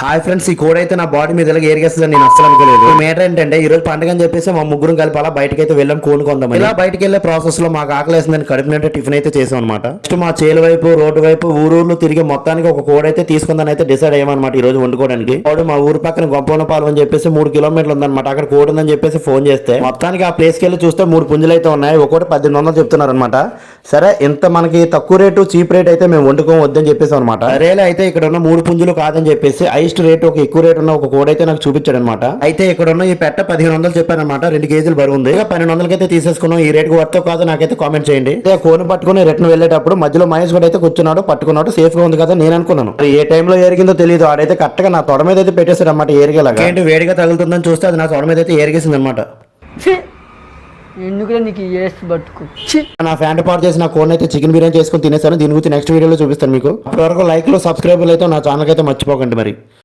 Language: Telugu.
హాయ్ ఫ్రెండ్స్, ఈ కోడ్ అయితే నా బాడీ మీద ఏరిగేస్తుందని నేను అస్సలు అనుకోలేదు. మేటర్ ఏంటంటే ఈ రోజు పండుగ అని చెప్పేసి మా ముగ్గురం కలిపి అలా బయటకి అయితే వెళ్ళాం కోనుకుందాం. ఇలా బయటకి వెళ్ళే ప్రాసెస్ లో మాకు ఆకలి వేసిందని కడుపు నిండా టిఫిన్ అయితే చేసాం అనమాట. నెక్స్ట్ మా చేలు వైపు రోడ్డు వైపు ఊరూర్లు తిరిగి మొత్తానికి ఒక కోడ్ అయితే తీసుకుందని అయితే డిసైడ్ అయ్యామన్నమాట ఈ రోజు వండుకోవడానికి. కోడ్ మా ఊరు పక్కన గొప్పనపాలెం అని చెప్పేసి 3 కిలోమీటర్లు ఉందన్నమాట. అక్కడ కోడ్ ఉందని చెప్పేసి ఫోన్ చేస్తే మొత్తానికి ఆ ప్లేస్ కి వెళ్ళి చూస్తే 3 పుంజులు అయితే ఉన్నాయి. ఒక్కోటి 1800 చెప్తున్నారు అనమాట. సరే, ఇంత మనకి తక్కువ రేటు చీప్ రేట్ అయితే మేము వండుకోవద్దని చెప్పేసి అనమాట. సరేలే అయితే ఇక్కడ ఉన్న 3 పుంజులు కాదని చెప్పేసి హైయెస్ట్ రేట్ ఒక ఎక్కువ రేట్ ఉన్న ఒక కోడ్ అయితే నాకు చూపించాడు అనమాట. అయితే ఇక్కడ ఉన్న ఈ పెట్ట 1500 చెప్పానమాట. 2 కేజీలు బరువు ఉంది. 1200 అయితే తీసేసుకున్నాం. ఈ రేట్ వర్త్ కాదు నాకైతే కామెంట్ చేయండి. కోన్ పట్టుకుని రిటర్న్ వెళ్ళేటప్పుడు మధ్యలో మహేష్ కూడా అయితే కూర్చున్నాడు, పట్టుకున్నాడు. సేఫ్ గా ఉంది కదా నేను అనుకున్నాను. ఏ టైంలో ఏరిగిందో తెలియదు. ఆడైతే కరెక్ట్ గా నా తొడ మీద అయితే పెట్టేశాడు అనమాట. ఏరిగేలాగా ఏంటి వేడిగా తగులుతుందని చూస్తే అది నా తొడ మీద అయితే ఏరిగేసింది అనమాట. ఎందుకు నీకు బతుకు నా ఫ్యాంట్ పాడు చేసి నా కోన్ అయితే చికెన్ బిర్యానీ చేసుకుని తినేసాను. దీని గురించి నెక్స్ట్ వీడియోలో చూపిస్తాను మీకు. అప్పటి వరకు లైక్లు సబ్స్క్రైబర్లు అయితే నా ఛానల్ అయితే మర్చిపోకండి మరి.